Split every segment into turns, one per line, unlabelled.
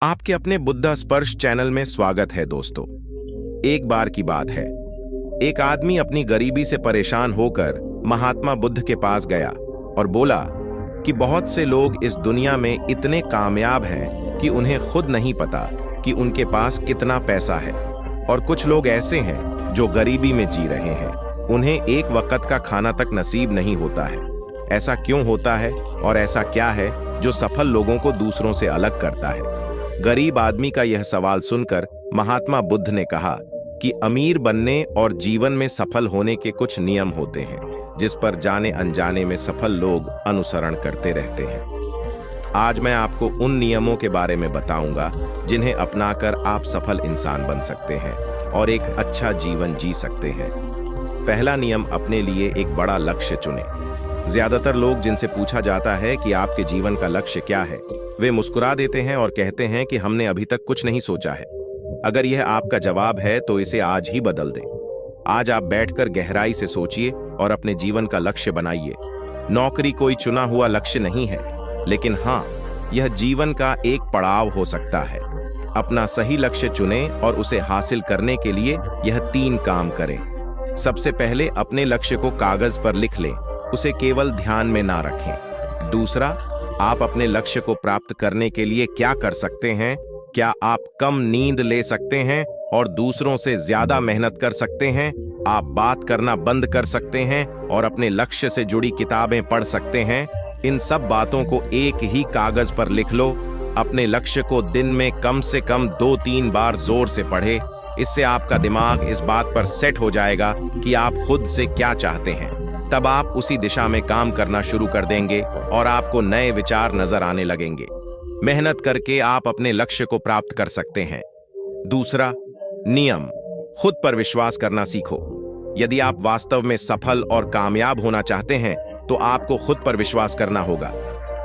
आपके अपने बुद्धा स्पर्श चैनल में स्वागत है दोस्तों। एक बार की बात है, एक आदमी अपनी गरीबी से परेशान होकर महात्मा बुद्ध के पास गया और बोला कि बहुत से लोग इस दुनिया में इतने कामयाब हैं कि उन्हें खुद नहीं पता कि उनके पास कितना पैसा है, और कुछ लोग ऐसे हैं जो गरीबी में जी रहे हैं, उन्हें एक वक्त का खाना तक नसीब नहीं होता है। ऐसा क्यों होता है और ऐसा क्या है जो सफल लोगों को दूसरों से अलग करता है? गरीब आदमी का यह सवाल सुनकर महात्मा बुद्ध ने कहा कि अमीर बनने और जीवन में सफल होने के कुछ नियम होते हैं जिस पर जाने अनजाने में सफल लोग अनुसरण करते रहते हैं। आज मैं आपको उन नियमों के बारे में बताऊंगा जिन्हें अपनाकर आप सफल इंसान बन सकते हैं और एक अच्छा जीवन जी सकते हैं। पहला नियम, अपने लिए एक बड़ा लक्ष्य चुनें। ज्यादातर लोग जिनसे पूछा जाता है कि आपके जीवन का लक्ष्य क्या है, वे मुस्कुरा देते हैं और कहते हैं कि हमने अभी तक कुछ नहीं सोचा है। अगर यह आपका जवाब है तो इसे आज ही बदल दें। आज आप बैठकर गहराई से सोचिए और अपने जीवन का लक्ष्य बनाइए। नौकरी कोई चुना हुआ लक्ष्य नहीं है, लेकिन हाँ, यह जीवन का एक पड़ाव हो सकता है। अपना सही लक्ष्य चुनें और उसे हासिल करने के लिए यह 3 काम करें। सबसे पहले अपने लक्ष्य को कागज पर लिख लें, उसे केवल ध्यान में ना रखें। दूसरा, आप अपने लक्ष्य को प्राप्त करने के लिए क्या कर सकते हैं? क्या आप कम नींद ले सकते हैं और दूसरों से ज्यादा मेहनत कर सकते हैं? आप बात करना बंद कर सकते हैं और अपने लक्ष्य से जुड़ी किताबें पढ़ सकते हैं? इन सब बातों को एक ही कागज पर लिख लो। अपने लक्ष्य को दिन में कम से कम 2-3 बार जोर से पढ़े। इससे आपका दिमाग इस बात पर सेट हो जाएगा कि आप खुद से क्या चाहते हैं। तब आप उसी दिशा में काम करना शुरू कर देंगे और आपको नए विचार नजर आने लगेंगे। मेहनत करके आप अपने लक्ष्य को प्राप्त कर सकते हैं। दूसरा नियम, खुद पर विश्वास करना सीखो। यदि आप वास्तव में सफल और कामयाब होना चाहते हैं तो आपको खुद पर विश्वास करना होगा।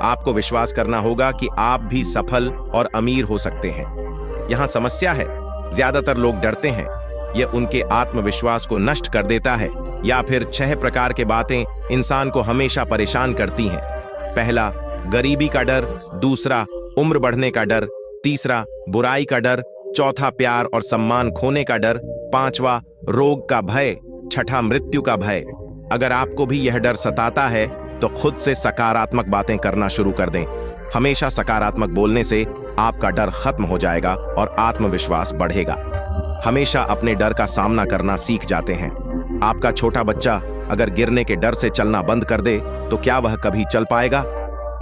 आपको विश्वास करना होगा कि आप भी सफल और अमीर हो सकते हैं। यहां समस्या है, ज्यादातर लोग डरते हैं। यह उनके आत्मविश्वास को नष्ट कर देता है। या फिर 6 प्रकार के बातें इंसान को हमेशा परेशान करती हैं। पहला, गरीबी का डर। दूसरा, उम्र बढ़ने का डर। तीसरा, बुराई का डर। चौथा, प्यार और सम्मान खोने का डर। 5वां, रोग का भय। 6ठा, मृत्यु का भय। अगर आपको भी यह डर सताता है तो खुद से सकारात्मक बातें करना शुरू कर दें। हमेशा सकारात्मक बोलने से आपका डर खत्म हो जाएगा और आत्मविश्वास बढ़ेगा। हमेशा अपने डर का सामना करना सीख जाते हैं। आपका छोटा बच्चा अगर गिरने के डर से चलना बंद कर दे तो क्या वह कभी चल पाएगा?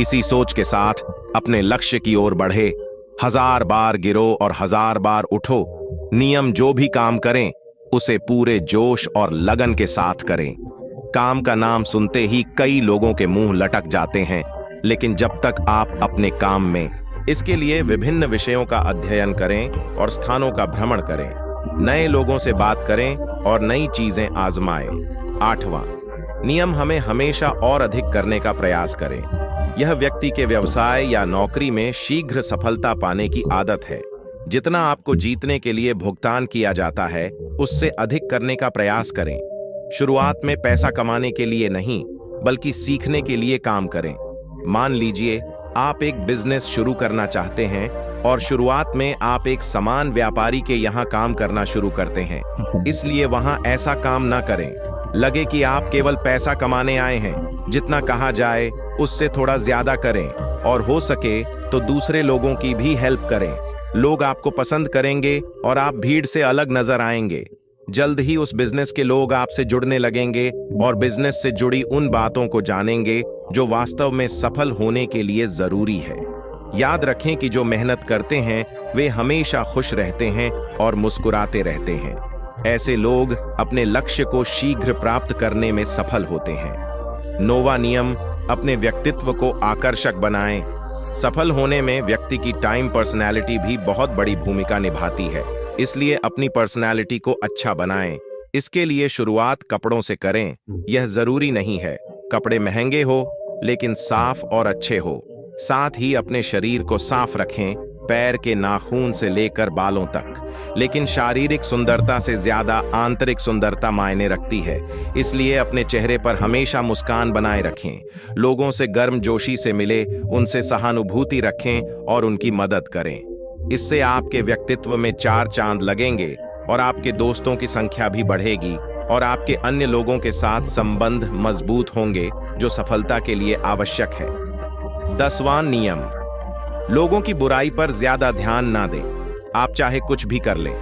इसी सोच के साथ अपने लक्ष्य की ओर बढ़े। 1000 बार गिरो और 1000 बार उठो। नियम जो भी काम करें उसे पूरे जोश और लगन के साथ करें। काम का नाम सुनते ही कई लोगों के मुंह लटक जाते हैं, लेकिन जब तक आप अपने काम में, इसके लिए विभिन्न विषयों का अध्ययन करें और स्थानों का भ्रमण करें, नए लोगों से बात करें और नई चीजें आजमाएं। 8वां नियम, हमें हमेशा और अधिक करने का प्रयास करें। यह व्यक्ति के व्यवसाय या नौकरी में शीघ्र सफलता पाने की आदत है। जितना आपको जीतने के लिए भुगतान किया जाता है उससे अधिक करने का प्रयास करें। शुरुआत में पैसा कमाने के लिए नहीं, बल्कि सीखने के लिए काम करें। मान लीजिए आप एक बिजनेस शुरू करना चाहते हैं और शुरुआत में आप एक सामान व्यापारी के यहाँ काम करना शुरू करते हैं, इसलिए वहां ऐसा काम ना करें लगे कि आप केवल पैसा कमाने आए हैं। जितना कहा जाए उससे थोड़ा ज्यादा करें और हो सके तो दूसरे लोगों की भी हेल्प करें। लोग आपको पसंद करेंगे और आप भीड़ से अलग नजर आएंगे। जल्द ही उस बिजनेस के लोग आपसे जुड़ने लगेंगे और बिजनेस से जुड़ी उन बातों को जानेंगे जो वास्तव में सफल होने के लिए जरूरी है। याद रखें कि जो मेहनत करते हैं वे हमेशा खुश रहते हैं और मुस्कुराते रहते हैं। ऐसे लोग अपने लक्ष्य को शीघ्र प्राप्त करने में सफल होते हैं। 9वां नियम, अपने व्यक्तित्व को आकर्षक बनाएं। सफल होने में व्यक्ति की टाइम पर्सनैलिटी भी बहुत बड़ी भूमिका निभाती है, इसलिए अपनी पर्सनैलिटी को अच्छा बनाएं। इसके लिए शुरुआत कपड़ों से करें। यह जरूरी नहीं है कपड़े महंगे हो, लेकिन साफ और अच्छे हो। साथ ही अपने शरीर को साफ रखें, पैर के नाखून से लेकर बालों तक। लेकिन शारीरिक सुंदरता से ज्यादा आंतरिक सुंदरता मायने रखती है, इसलिए अपने चेहरे पर हमेशा मुस्कान बनाए रखें। लोगों से गर्मजोशी से मिले, उनसे सहानुभूति रखें और उनकी मदद करें। इससे आपके व्यक्तित्व में 4 चांद लगेंगे और आपके दोस्तों की संख्या भी बढ़ेगी और आपके अन्य लोगों के साथ संबंध मजबूत होंगे, जो सफलता के लिए आवश्यक है। 10वां नियम, लोगों की बुराई पर ज्यादा ध्यान ना दें। आप चाहे कुछ भी कर लें,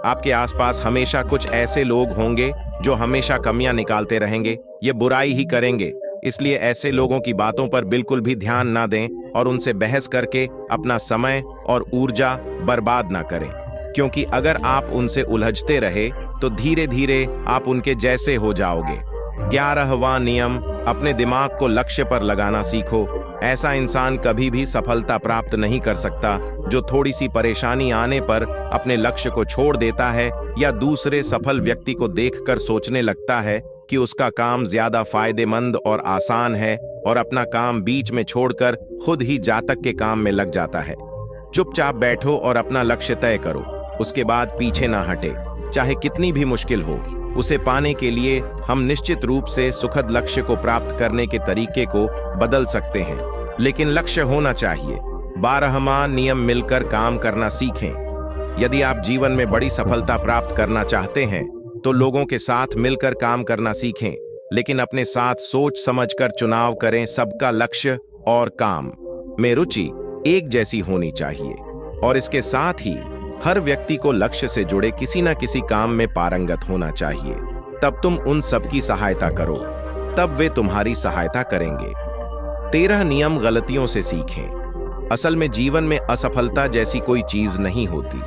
आपके आसपास हमेशा कुछ ऐसे लोग होंगे जो हमेशा कमियां निकालते रहेंगे, ये बुराई ही करेंगे। इसलिए ऐसे लोगों की बातों पर बिल्कुल भी ध्यान ना दें और उनसे बहस करके अपना समय और ऊर्जा बर्बाद ना करें, क्योंकि अगर आप उनसे उलझते रहे तो धीरे धीरे आप उनके जैसे हो जाओगे। 11वां नियम, अपने दिमाग को लक्ष्य पर लगाना सीखो। ऐसा इंसान कभी भी सफलता प्राप्त नहीं कर सकता जो थोड़ी सी परेशानी आने पर अपने लक्ष्य को छोड़ देता है या दूसरे सफल व्यक्ति को देखकर सोचने लगता है कि उसका काम ज्यादा फायदेमंद और आसान है और अपना काम बीच में छोड़कर खुद ही जातक के काम में लग जाता है। चुपचाप बैठो और अपना लक्ष्य तय करो, उसके बाद पीछे ना हटे, चाहे कितनी भी मुश्किल हो। उसे पाने के लिए हम निश्चित रूप से सुखद लक्ष्य को प्राप्त करने के तरीके को बदल सकते हैं, लेकिन लक्ष्य होना चाहिए। 12वां नियम, मिलकर काम करना सीखें। यदि आप जीवन में बड़ी सफलता प्राप्त करना चाहते हैं तो लोगों के साथ मिलकर काम करना सीखें, लेकिन अपने साथ सोच समझकर चुनाव करें। सबका लक्ष्य और काम में रुचि एक जैसी होनी चाहिए और इसके साथ ही हर व्यक्ति को लक्ष्य से जुड़े किसी न किसी काम में पारंगत होना चाहिए। तब तुम उन सबकी सहायता करो, तब वे तुम्हारी सहायता करेंगे। 13 नियम, गलतियों से सीखें। असल में जीवन में असफलता जैसी कोई चीज नहीं होती,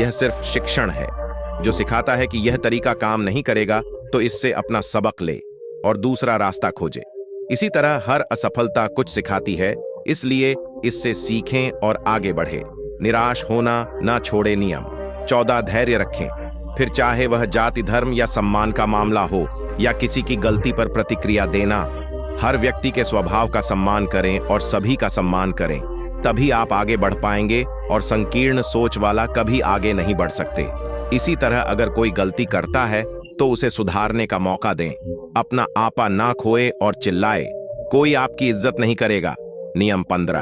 यह सिर्फ शिक्षण है जो सिखाता है कि यह तरीका काम नहीं करेगा तो इससे अपना सबक ले और दूसरा रास्ता खोजे। इसी तरह हर असफलता कुछ सिखाती है, इसलिए इससे सीखें और आगे बढ़े। निराश होना ना छोड़े नियम। 14, धैर्य रखें। फिर चाहे वह जाति, धर्म या सम्मान का मामला हो या किसी की गलती पर प्रतिक्रिया देना, हर व्यक्ति के स्वभाव का सम्मान करें और सभी का सम्मान करें, तभी आप आगे बढ़ पाएंगे और संकीर्ण सोच वाला कभी आगे नहीं बढ़ सकते। इसी तरह अगर कोई गलती करता है तो उसे सुधारने का मौका दें। अपना आपा ना खोए और चिल्लाए, कोई आपकी इज्जत नहीं करेगा। नियम 15,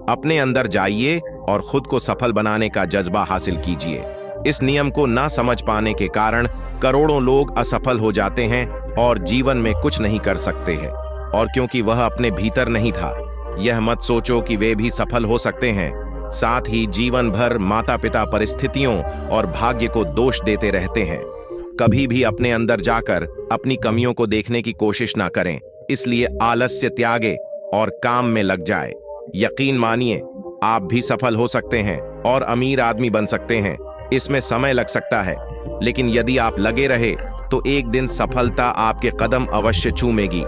अपने अंदर जाइए और खुद को सफल बनाने का जज्बा हासिल कीजिए। इस नियम को ना समझ पाने के कारण करोड़ों लोग असफल हो जाते हैं और जीवन में कुछ नहीं कर सकते हैं, और क्योंकि वह अपने भीतर नहीं था। यह मत सोचो कि वे भी सफल हो सकते हैं। साथ ही जीवन भर माता पिता परिस्थितियों और भाग्य को दोष देते रहते हैं। कभी भी अपने अंदर जाकर अपनी कमियों को देखने की कोशिश ना करें। इसलिए आलस्य त्यागे और काम में लग जाए। यकीन मानिए, आप भी सफल हो सकते हैं और अमीर आदमी बन सकते हैं। इसमें समय लग सकता है, लेकिन यदि आप लगे रहे तो एक दिन सफलता आपके कदम अवश्य चूमेगी।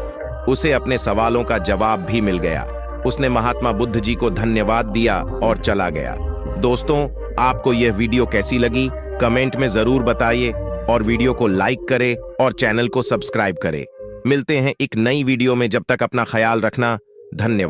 उसे अपने सवालों का जवाब भी मिल गया। उसने महात्मा बुद्ध जी को धन्यवाद दिया और चला गया। दोस्तों, आपको यह वीडियो कैसी लगी कमेंट में जरूर बताइए और वीडियो को लाइक करें और चैनल को सब्सक्राइब करें। मिलते हैं एक नई वीडियो में, जब तक अपना ख्याल रखना। धन्यवाद।